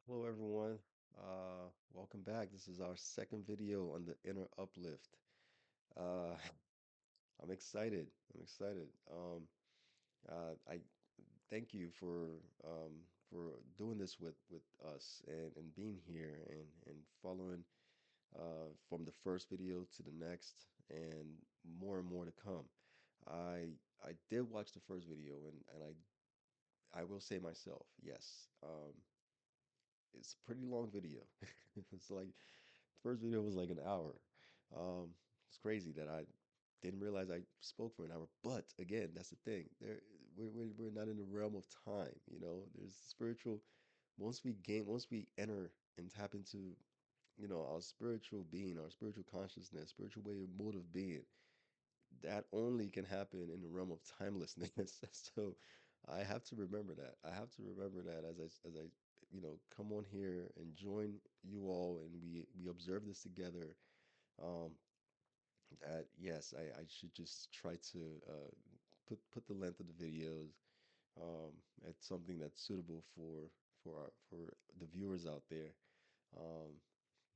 Hello, everyone. Welcome back. This is our second video on the inner uplift. Uh, I'm excited. I'm excited. I thank you for doing this with us and being here and following from the first video to the next and more to come. I did watch the first video and I will say myself, yes. It's a pretty long video. It's like the first video was like an hour. It's crazy that I didn't realize I spoke for an hour. But again, that's the thing. We're not in the realm of time, you know. There's spiritual. Once we enter and tap into, our spiritual being, our spiritual consciousness, spiritual way of mode of being, that only can happen in the realm of timelessness. So I have to remember that. I have to remember that as I come on here and join you all and we observe this together. Um, that yes, I should just try to put the length of the videos at something that's suitable for the viewers out there. Um,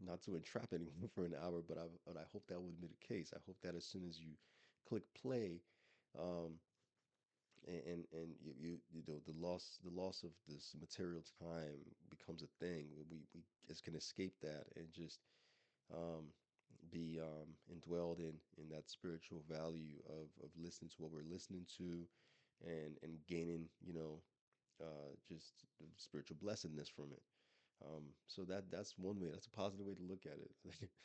Not to entrap anyone for an hour, but I hope that wouldn't be the case. I hope that as soon as you click play, um, and the loss of this material time becomes a thing. We just can escape that and just um, be indwelled in that spiritual value of listening to what we're listening to, and gaining just the spiritual blessedness from it. So that's one way. That's a positive way to look at it.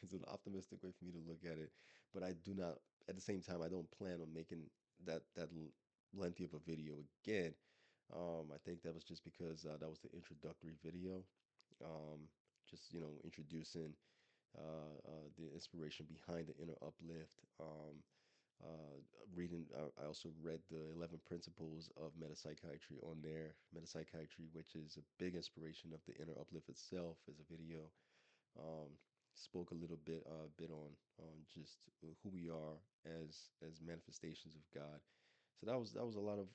It's an optimistic way for me to look at it. But I do not, at the same time, I don't plan on making that lengthy of a video again. I think that was just because that was the introductory video. Um, just introducing the inspiration behind the inner uplift. Uh, Reading, I also read the 11 principles of metapsychiatry on there. Metapsychiatry, which is a big inspiration of the inner uplift itself, as a video. Um, Spoke a little bit on just who we are as manifestations of God. So that was a lot of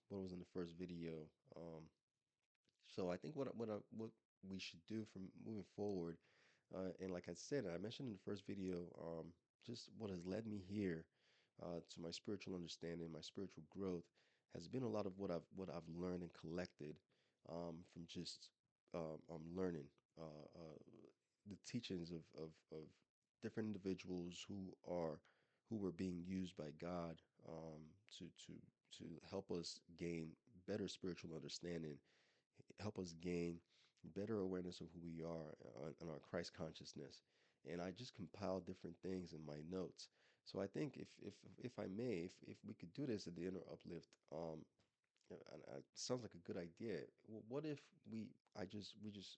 what was in the first video. So I think what we should do from moving forward, and like I said, I mentioned in the first video, just what has led me here to my spiritual understanding, my spiritual growth, has been a lot of what I've learned and collected from just learning the teachings of different individuals who were being used by God to help us gain better spiritual understanding, help us gain better awareness of who we are and our Christ consciousness. And I just compiled different things in my notes. So I think if I may, if we could do this at the inner uplift, and sounds like a good idea. What if we just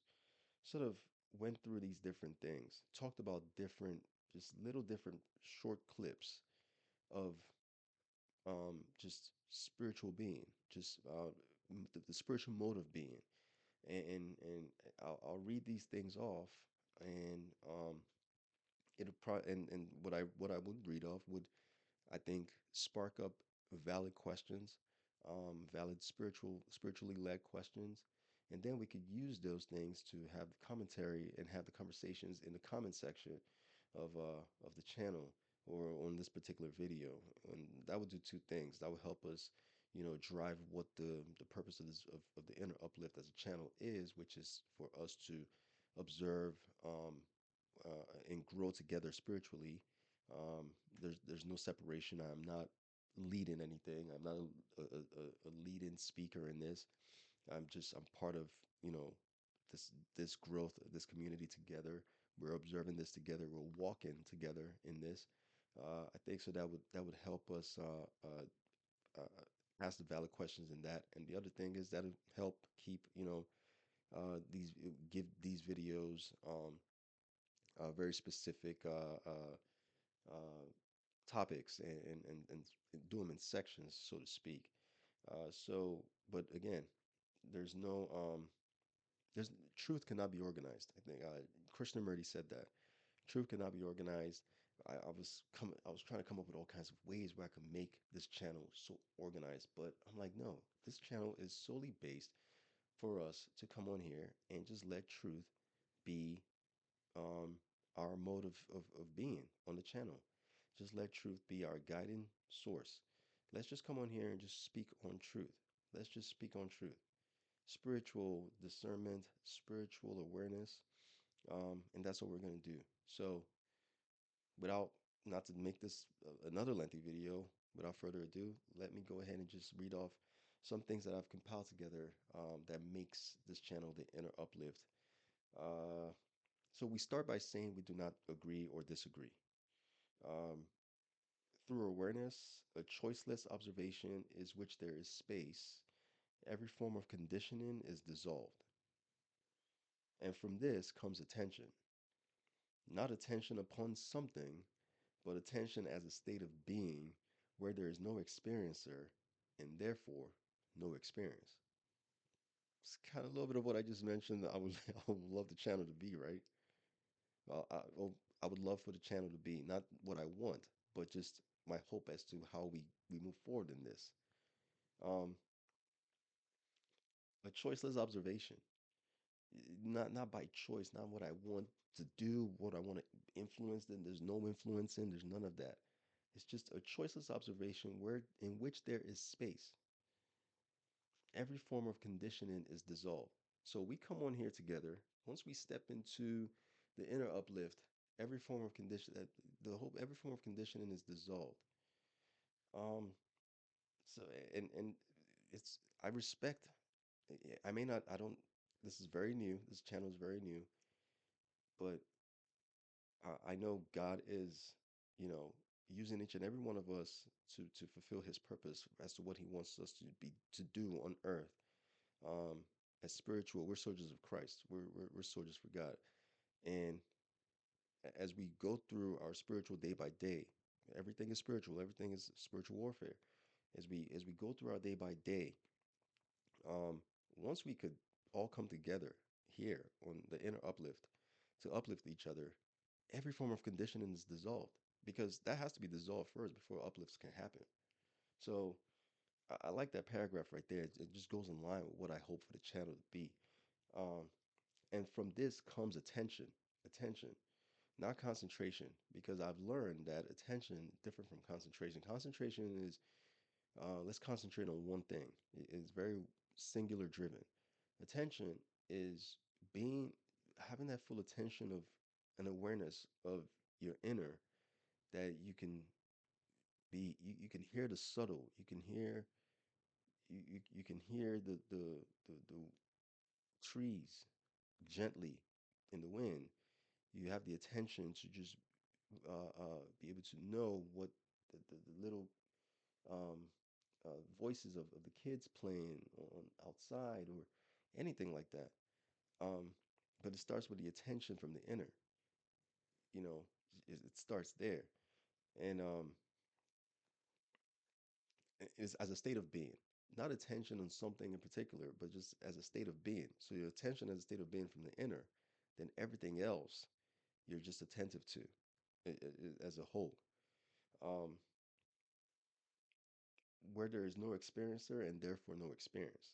sort of went through these different things, talked about different, just little different short clips of just spiritual being, just the spiritual mode of being, and I'll read these things off, and it'll probably and what I would read off would, I think, spark up valid questions, valid spiritually led questions, and then we could use those things to have the commentary and have the conversations in the comment section of the channel or on this particular video. And that would do two things. That would help us, drive what the purpose of of the inner uplift as a channel is, which is for us to observe and grow together spiritually. There's no separation. I'm not leading anything. I'm not a lead-in speaker in this. I'm part of this growth, this community together. We're observing this together. We're walking together in this. I think so that would help us ask the valid questions in that. And the other thing is that'll help keep these give these videos very specific uh, topics, and do them in sections, so to speak. But again, there's no there's truth cannot be organized. I think Krishnamurti said that truth cannot be organized. I was trying to come up with all kinds of ways where I could make this channel so organized, but I'm like, no, this channel is solely based for us to come on here and just let truth be um, our mode of being on the channel. Just let truth be our guiding source. Let's just come on here and just speak on truth. Let's just speak on truth. Spiritual discernment, spiritual awareness, and that's what we're going to do. So, without not to make this another lengthy video, without further ado, let me go ahead and just read off some things that I've compiled together that makes this channel the Inner Uplift. Uh, so we start by saying we do not agree or disagree. Um, through awareness, a choiceless observation is which there is space. Every form of conditioning is dissolved. And from this comes attention. Not attention upon something, but attention as a state of being where there is no experiencer and therefore no experience. It's kind of a little bit of what I just mentioned. I would love the channel to be, right? Well, I would love for the channel to be not what I want, but just my hope as to how we move forward in this. Um, a choiceless observation, not by choice, not what I want to do, what I want to influence. Then there's no influence in. There's none of that. It's just a choiceless observation where in which there is space. Every form of conditioning is dissolved. So we come on here together. Once we step into the inner uplift, every form of condition that the whole every form of conditioning is dissolved. Um, so and it's I respect. I may not. I don't. This is very new. This channel is very new, but I know God is, you know, using each and every one of us to fulfill His purpose as to what He wants us to do on earth. Um, as spiritual, we're soldiers of Christ. We're soldiers for God. And as we go through our spiritual day by day, everything is spiritual. Everything is spiritual warfare. As we go through our day by day, um, once we could all come together here on the inner uplift to uplift each other, every form of conditioning is dissolved because that has to be dissolved first before uplifts can happen. So I like that paragraph right there. It just goes in line with what I hope for the channel to be. Um, and from this comes attention, not concentration, because I've learned that attention different from concentration. Concentration is let's concentrate on one thing. It's very singular driven. Attention is being having that full attention of an awareness of your inner that you can hear the subtle, you can hear the trees gently in the wind. You have the attention to just be able to know what the little um, voices of the kids playing on outside or anything like that. Um, but it starts with the attention from the inner. You know, it starts there, and is as a state of being, not attention on something in particular, but just as a state of being. So your attention as a state of being from the inner, then everything else you're just attentive to as a whole. Um, where there is no experiencer and therefore no experience.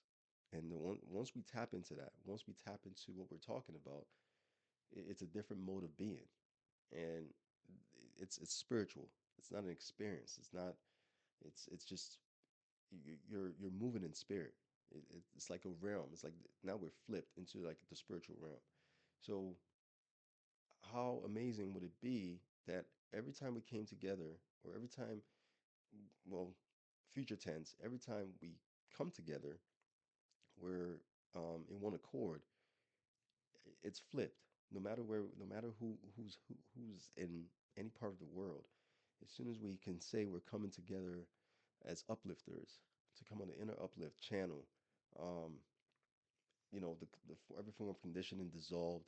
And once we tap into that, once we tap into what we're talking about, it's a different mode of being, and it's spiritual. It's not an experience. It's not. It's just you're moving in spirit. It's like a realm. It's like now we're flipped into like the spiritual realm. So how amazing would it be that every time we came together, or every time, well, future tense, every time we come together, we're in one accord. It's flipped. No matter who's in any part of the world. As soon as we can say we're coming together as uplifters to come on the inner uplift channel, um, every form of conditioning dissolved.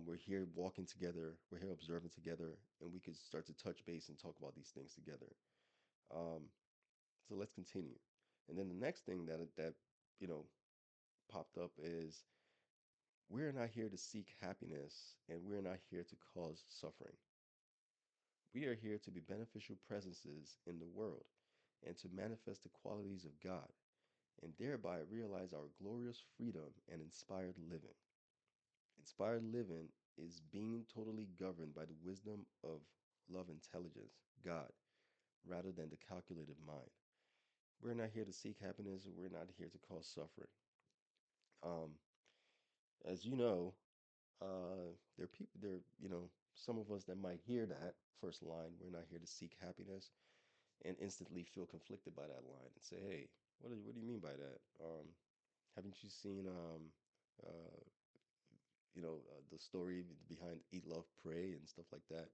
We're here walking together. We're here observing together, and we could start to touch base and talk about these things together. Um, so let's continue. And then the next thing that you know popped up is we're not here to seek happiness, and we're not here to cause suffering. We are here to be beneficial presences in the world and to manifest the qualities of God. and thereby realize our glorious freedom and inspired living. Inspired living is being totally governed by the wisdom of love intelligence, God, rather than the calculated mind. We're not here to seek happiness, we're not here to cause suffering. Um, as you know, there are people there, some of us that might hear that first line, we're not here to seek happiness, and instantly feel conflicted by that line and say, hey, what do you mean by that? Haven't you seen uh, the story behind Eat, Love, Pray and stuff like that?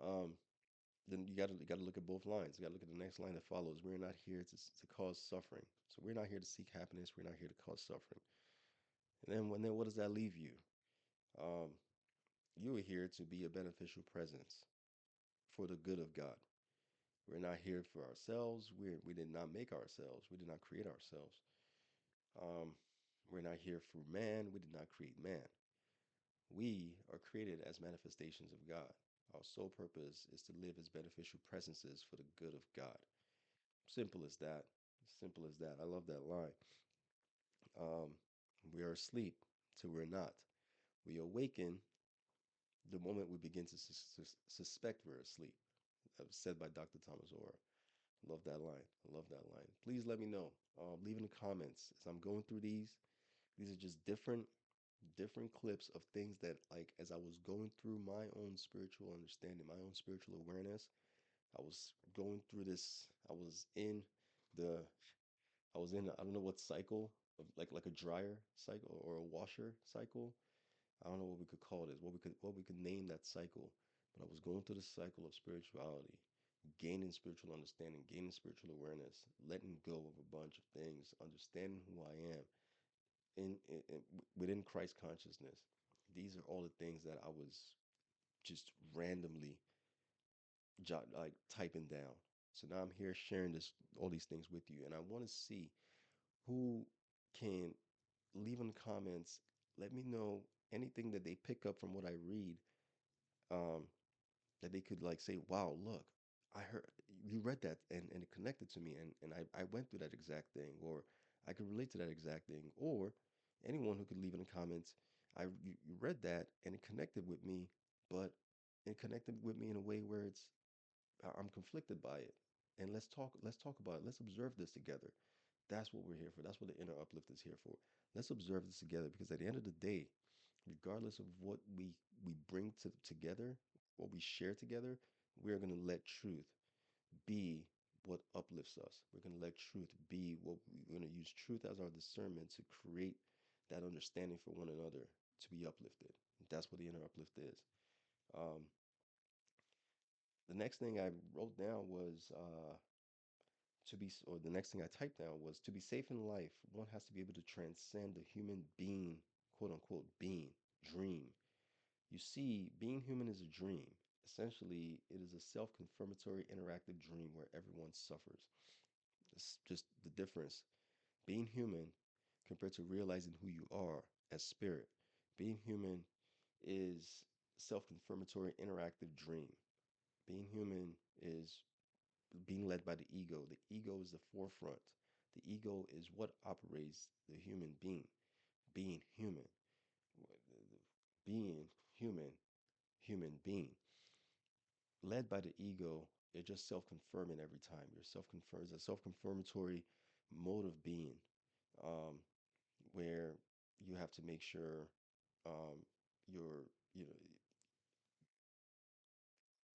Um, then you gotta look at both lines. You gotta look at the next line that follows. We're not here to cause suffering. So we're not here to seek happiness. We're not here to cause suffering. And then what does that leave you? Um, you are here to be a beneficial presence for the good of God. We're not here for ourselves. We did not make ourselves. We did not create ourselves. Um, we're not here for man. We did not create man. We are created as manifestations of God. Our sole purpose is to live as beneficial presences for the good of God. Simple as that. Simple as that. I love that line. Um, we are asleep till we're not. We awaken the moment we begin to suspect we're asleep. That was said by Dr. Thomas Ora. Love that line. I love that line. Please let me know. Leave in the comments as I'm going through these. These are just different clips of things that, like, as I was going through my own spiritual understanding, my own spiritual awareness, I was going through this. The I was in, I don't know what cycle of, like a dryer cycle or a washer cycle. I don't know what we could call this, what we could name that cycle. But I was going through the cycle of spirituality, gaining spiritual understanding, gaining spiritual awareness, letting go of a bunch of things, understanding who I am within Christ consciousness. These are all the things that I was just randomly like typing down. So now I'm here sharing all these things with you, and I want to see who can leave in the comments. Let me know anything that they pick up from what I read, um, that they could like say, wow, look, I heard you read that and it connected to me, and I went through that exact thing, or I could relate to that exact thing, or anyone who could leave in the comments, you read that and it connected with me, but it connected with me in a way where I'm conflicted by it. And let's talk about it. Let's observe this together. That's what we're here for. That's what the inner uplift is here for. Let's observe this together, because at the end of the day, regardless of what we bring together, what we share together, we're going to let truth be what uplifts us. We're going to let truth be what we're going to use truth as our discernment to create that understanding for one another to be uplifted. That's what the inner uplift is. Um, the next thing I wrote down was or the next thing I typed down was, to be safe in life, one has to be able to transcend the human being, quote unquote, being, dream. You see, being human is a dream. Essentially, it is a self confirmatory interactive dream where everyone suffers. It's just the difference. Being human compared to realizing who you are as spirit. Being human is self confirmatory interactive dream. Being human is being led by the ego. The ego is the forefront. The ego is what operates the human being. Being human. Being human, human being. Led by the ego, you're just self-confirming every time. You're self-confirmed. It's a self-confirmatory mode of being, um, where you have to make sure your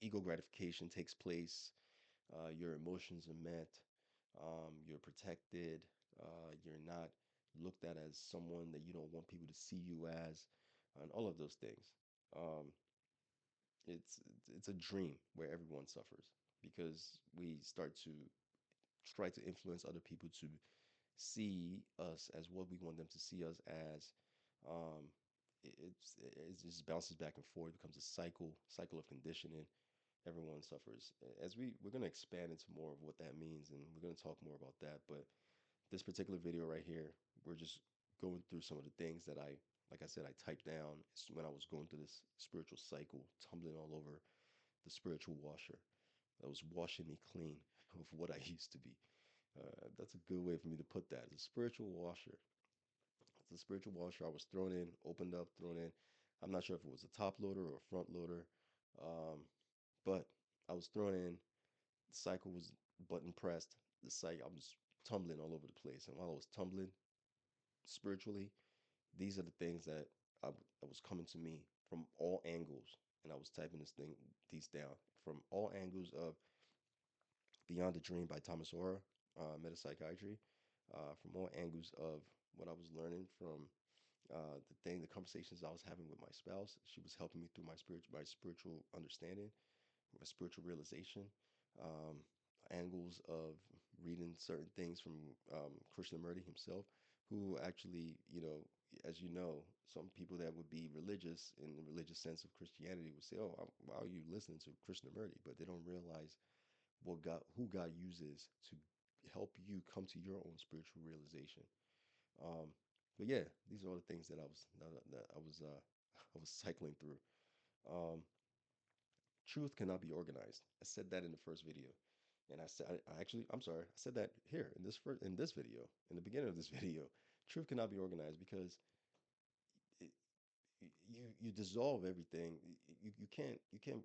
ego gratification takes place, your emotions are met, you're protected, you're not looked at as someone that you don't want people to see you as, and all of those things. Um, it's a dream where everyone suffers, because we start to try to influence other people to see us as what we want them to see us as. Um, it just bounces back and forth. It becomes a cycle of conditioning. Everyone suffers. As we're going to expand into more of what that means, and we're going to talk more about that. But this particular video right here, we're just going through some of the things that like I said, I typed down when I was going through this spiritual cycle, tumbling all over the spiritual washer that was washing me clean of what I used to be. That's a good way for me to put that. It's a spiritual washer. It's a spiritual washer. I was thrown in, opened up, thrown in. I'm not sure if it was a top loader or a front loader, um, but I was thrown in. The cycle was button pressed. The site I was tumbling all over the place, and while I was tumbling spiritually, these are the things that was coming to me from all angles, and I was typing these down from all angles of Beyond the Dream by Thomas Ora, metapsychiatry, from all angles of what I was learning from the conversations I was having with my spouse. She was helping me through my spiritual understanding, my spiritual realization, um, angles of reading certain things from Krishnamurti himself, who actually, as you know, some people that would be religious in the religious sense of Christianity would say, "Oh, why are you listening to Krishnamurti?" But they don't realize who God uses to help you come to your own spiritual realization. Um, but yeah, these are all the things that I was I was cycling through. Um, Truth cannot be organized. I said that in the first video, and I actually, I'm sorry, I said that here in this video, in the beginning of this video. Truth cannot be organized because it, you dissolve everything. You can't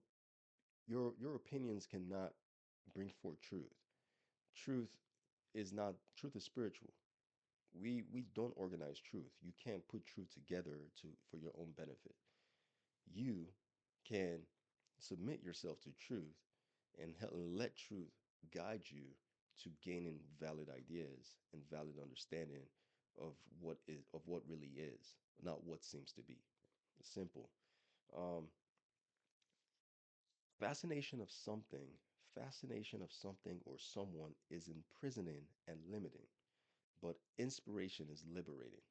your opinions cannot bring forth truth. Truth truth is spiritual. We don't organize truth. You can't put truth together to for your own benefit. You can submit yourself to truth and let truth guide you to gaining valid ideas and valid understanding of what really is, not what seems to be. Simple. Um, fascination of something, fascination of something or someone is imprisoning and limiting, but inspiration is liberating.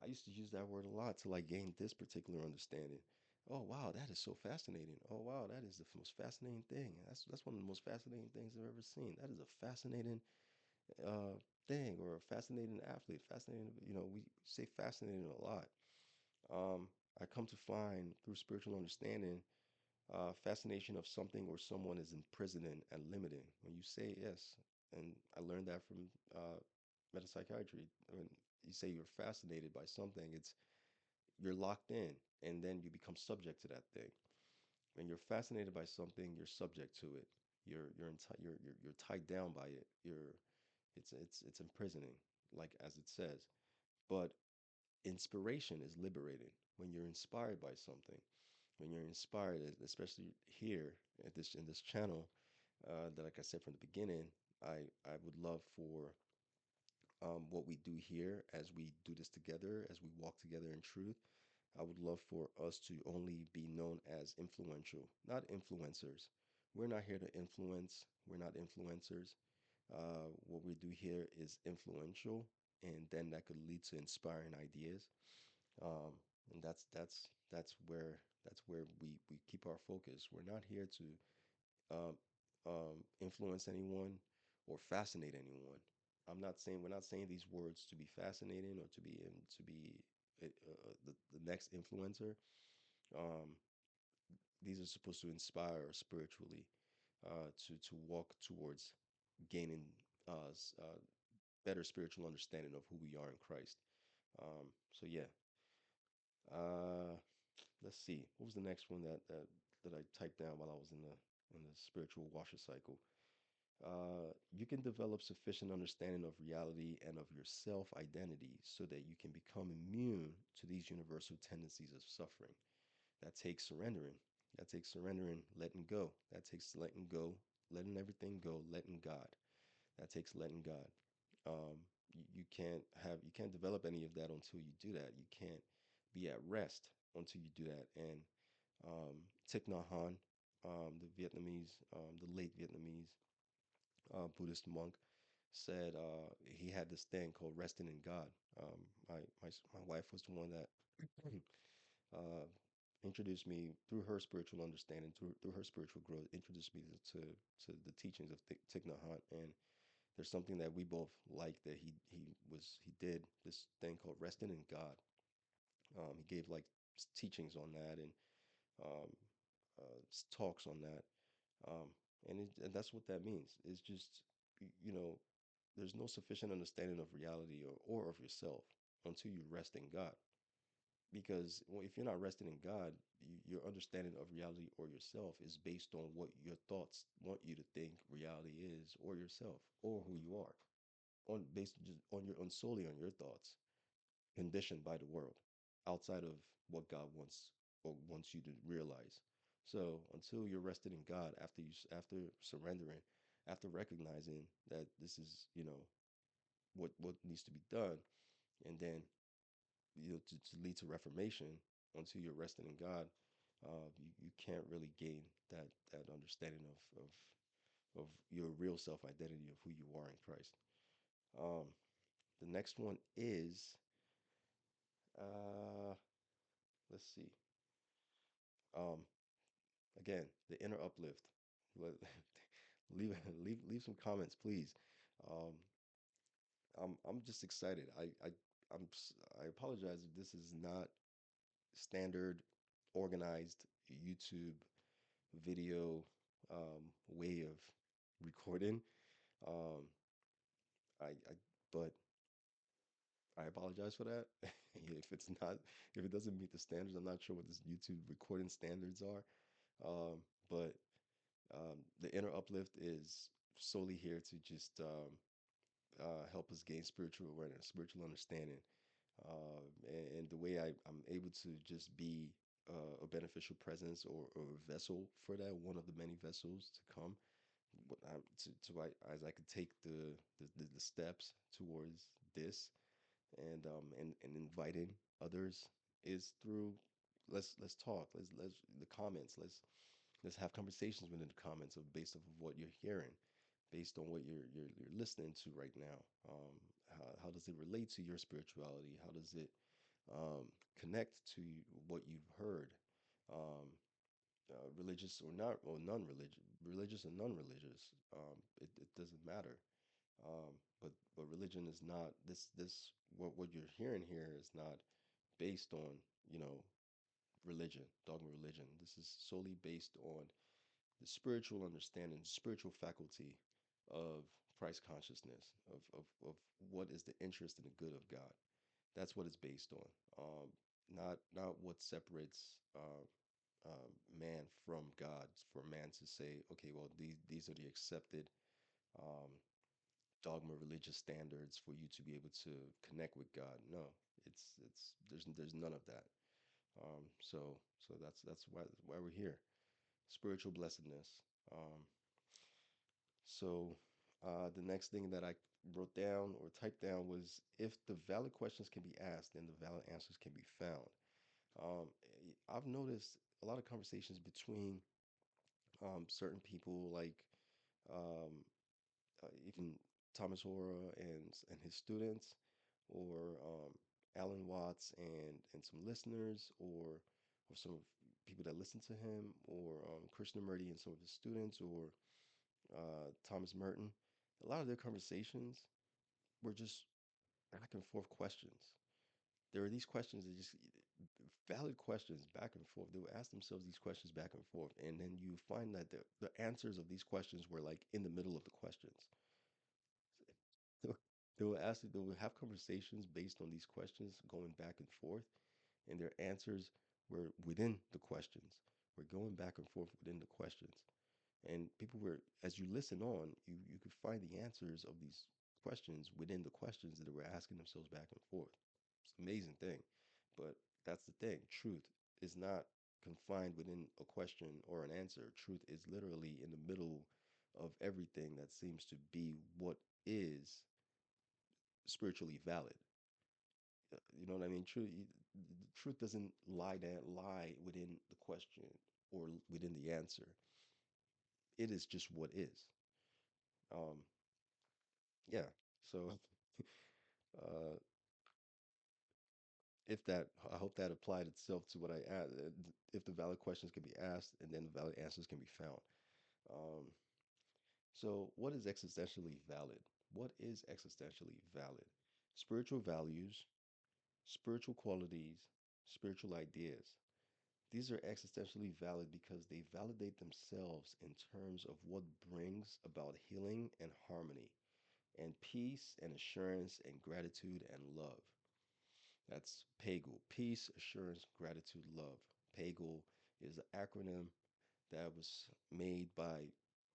I used to use that word a lot till I gained this particular understanding. Oh wow, that is so fascinating. Oh wow, that is the most fascinating thing. That's one of the most fascinating things I've ever seen. That is a fascinating thing or a fascinating athlete. Fascinating, we say fascinating a lot. I come to find through spiritual understanding, fascination of something or someone is imprisoning and limiting. When you say yes, and I learned that from metapsychiatry. When you say you're fascinated by something, it's you're locked in, and then you become subject to that thing. When you're fascinated by something, you're subject to it. You're tied down by it. It's imprisoning, like as it says. But inspiration is liberating. When you're inspired by something, when you're inspired, especially here at this in this channel, that like I said from the beginning, I would love for what we do here as we do this together, as we walk together in truth. I would love for us to only be known as influential, not influencers. We're not here to influence. We're not influencers. What we do here is influential, and then that could lead to inspiring ideas. Um, and that's where we keep our focus. We're not here to um, influence anyone or fascinate anyone. We're not saying these words to be fascinating or to be the next influencer. Um, these are supposed to inspire spiritually, to walk towards gaining better spiritual understanding of who we are in Christ. So yeah. Uh, let's see. What was the next one that I typed down while I was in the spiritual washer cycle? You can develop sufficient understanding of reality and of your self identity so that you can become immune to these universal tendencies of suffering. That takes surrendering. That takes surrendering, letting go. That takes letting go, letting everything go, letting God. That takes letting God. You can't develop any of that until you do that. You can't be at rest until you do that. And Thich Nhat Hanh, the late Vietnamese Buddhist monk, said he had this thing called resting in God. My wife was the one that uh, introduced me through her spiritual understanding, through her spiritual growth, introduced me to the teachings of Thich Nhat Hanh. And there's something that we both like that he did this thing called resting in God. He gave like teachings on that and um, talks on that, um, and that's what that means. It's just you know there's no sufficient understanding of reality or of yourself until you rest in God. Because if you're not resting in God, your understanding of reality or yourself is based on what your thoughts want you to think reality is, or yourself, or who you are, on based just on your on solely on your thoughts, conditioned by the world, outside of what God wants or wants you to realize. So until you're rested in God, after surrendering, after recognizing that this is what needs to be done, and then to lead to reformation, until you're resting in God, you can't really gain that understanding of your real self identity of who you are in Christ. Um, the next one is uh, let's see. Um, Again, the inner uplift. Let- leave some comments, please. Um, I'm just excited. I apologize if this is not standard organized YouTube video way of recording. Um, I but I apologize for that. If it's not, if it doesn't meet the standards, I'm not sure what this YouTube recording standards are. But the inner uplift is solely here to just help us gain spiritual awareness, spiritual understanding. And the way I'm able to just be a beneficial presence, or a vessel for that, one of the many vessels to come, as I could take the steps towards this, and inviting others, is through, let's talk, let's the comments, let's have conversations within the comments of based off of what you're hearing, based on what you're listening to right now. How does it relate to your spirituality? How does it connect to what you've heard? Um, Religious or not, or non-religious, religious or non-religious. It doesn't matter. But religion is not this what you're hearing here is not based on, you know, religion, dogma religion. This is solely based on the spiritual understanding, spiritual faculty of Christ consciousness, of what is the interest and the good of God. That's what it's based on. Not what separates man from God, for man to say, okay, well, these are the accepted um, dogma religious standards for you to be able to connect with God. No, it's there's none of that. So that's why we're here. Spiritual blessedness. Um, so the next thing that I wrote down or typed down was, if the valid questions can be asked, then the valid answers can be found. I've noticed a lot of conversations between certain people, like um, even Thomas Hora and his students, or Alan Watts and some listeners, or some people that listen to him, or Krishnamurti and some of his students, or Thomas Merton. A lot of their conversations were just back and forth questions. There are these questions that just valid questions back and forth. They would ask themselves these questions back and forth, and then you find that the answers of these questions were like in the middle of the questions. So they will have conversations based on these questions going back and forth, and their answers were within the questions. We're going back and forth within the questions. And people were, as you listen on, you could find the answers of these questions within the questions that they were asking themselves back and forth. It's an amazing thing. But that's the thing. Truth is not confined within a question or an answer. Truth is literally in the middle of everything that seems to be what is spiritually valid. You know what I mean? Truth doesn't lie within the question or within the answer. It is just what is. Um, yeah. So uh, if that, I hope that applied itself to what I asked. If the valid questions can be asked, and then the valid answers can be found. Um, so what is existentially valid? What is existentially valid? Spiritual values, spiritual qualities, spiritual ideas. These are existentially valid because they validate themselves in terms of what brings about healing and harmony. and peace and assurance and gratitude and love. That's PAGL. Peace, assurance, gratitude, love. PAGL is an acronym that was made by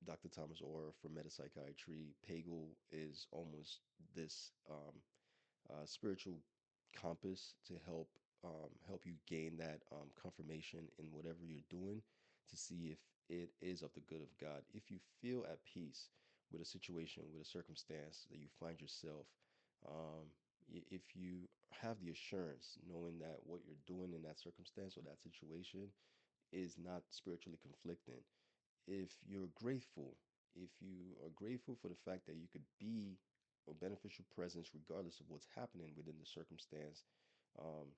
Dr. Thomas Orr for metapsychiatry. PAGL is almost this spiritual compass to help you gain that confirmation in whatever you're doing to see if it is of the good of God. If you feel at peace with a situation, with a circumstance that you find yourself, um, if you have the assurance knowing that what you're doing in that circumstance or that situation is not spiritually conflicting, if you're grateful, if you are grateful for the fact that you could be a beneficial presence regardless of what's happening within the circumstance, um,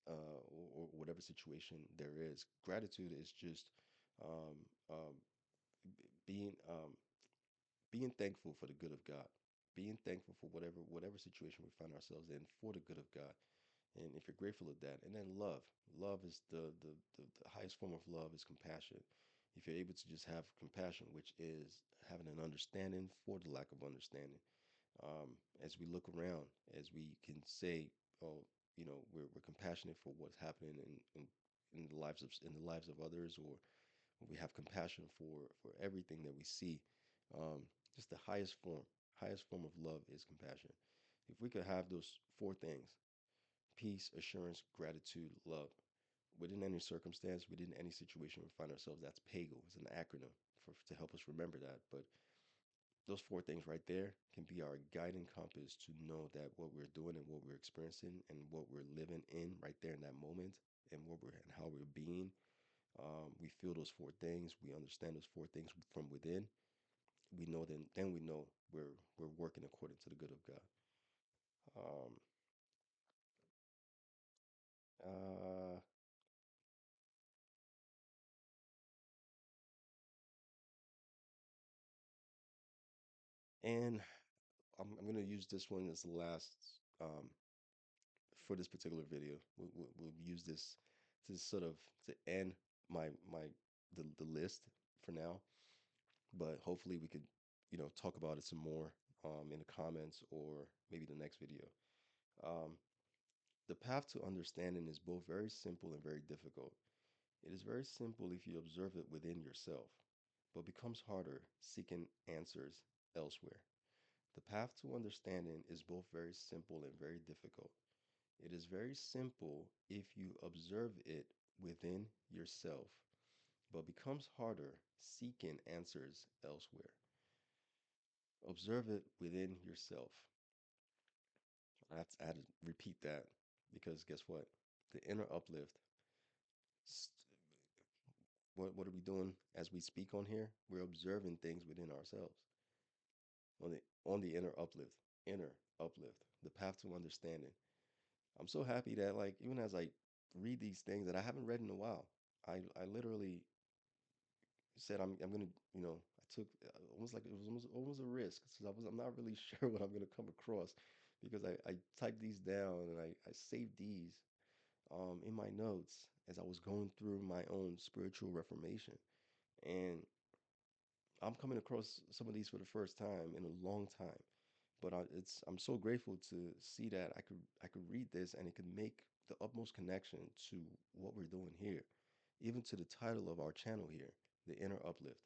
or whatever situation there is. Gratitude is just um, um, being being thankful for the good of God, being thankful for whatever situation we find ourselves in for the good of God. And if you're grateful of that, and then love is the highest form of love is compassion. If you're able to just have compassion, which is having an understanding for the lack of understanding, as we look around, as we can say, oh, we're compassionate for what's happening in the lives of others, or we have compassion for everything that we see. Um, just the highest form of love is compassion. If we could have those four things: peace, assurance, gratitude, love, within any circumstance, within any situation we find ourselves, that's PAGL. It's an acronym to help us remember that. But those four things right there can be our guiding compass to know that what we're doing and what we're experiencing and what we're living in right there in that moment, and how we're being. We feel those four things. We understand those four things from within. We know then we know we're working according to the good of God. Um, uh, and I'm gonna use this one as the last for this particular video. We'll use this to sort of to end my the list for now. But hopefully we could talk about it some more in the comments or maybe the next video. Um, the path to understanding is both very simple and very difficult. It is very simple if you observe it within yourself, but becomes harder seeking answers elsewhere. The path to understanding is both very simple and very difficult. It is very simple if you observe it within yourself, but becomes harder seeking answers elsewhere. Observe it within yourself. I had to repeat that because guess what? The inner uplift. What are we doing as we speak on here? We're observing things within ourselves on the inner uplift, the path to understanding. I'm so happy that like even as I read these things that I haven't read in a while, I literally said I'm gonna I took almost like it was almost a risk because I'm not really sure what I'm gonna come across because I typed these down and I saved these in my notes as I was going through my own spiritual reformation. And I'm coming across some of these for the first time in a long time. But I'm so grateful to see that I could read this and it could make the utmost connection to what we're doing here, even to the title of our channel here, the inner uplift.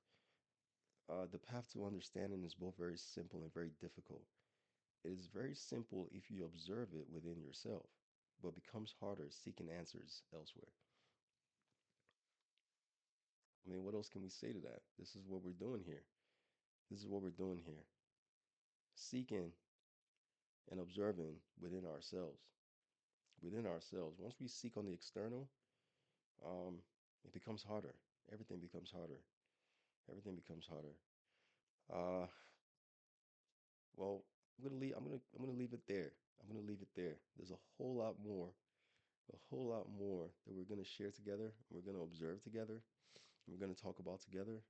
The path to understanding is both very simple and very difficult. It is very simple if you observe it within yourself, but becomes harder seeking answers elsewhere. I mean, what else can we say to that? This is what we're doing here. This is what we're doing here. Seeking and observing within ourselves. Within ourselves. Once we seek on the external, um, it becomes harder. Everything becomes harder. Everything becomes harder. Uh, well, I'm gonna leave it there. I'm gonna leave it there. There's a whole lot more that we're gonna share together. We're gonna observe together. We're gonna talk about together.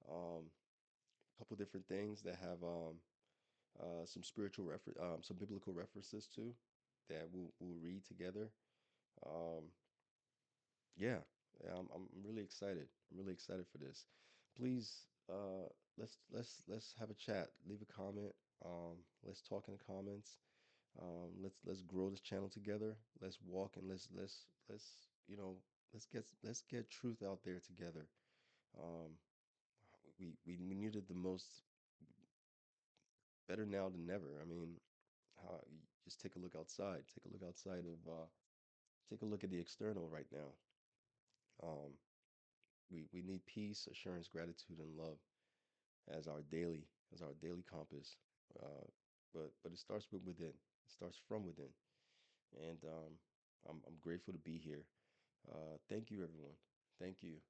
A couple different things that have some biblical references too, that we'll read together. Um, yeah, yeah, I'm really excited. I'm really excited for this. Please, let's have a chat. Leave a comment. Let's talk in the comments. Let's grow this channel together. Let's walk and let's let's get truth out there together. Um, we needed the most better now than never. I mean, just take a look outside. Take a look outside of take a look at the external right now. Um, we need peace, assurance, gratitude, and love as our daily compass. Uh, but it starts with within. It starts from within. And I'm grateful to be here. Thank you, everyone. Thank you.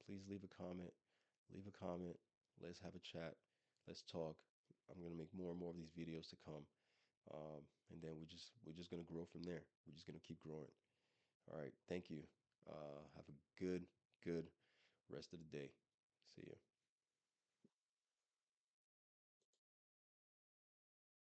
Please leave a comment. Leave a comment. Let's have a chat. Let's talk. I'm gonna make more and more of these videos to come. And then we're just gonna grow from there. We're just gonna keep growing. All right. Thank you. Have a good rest of the day. See you.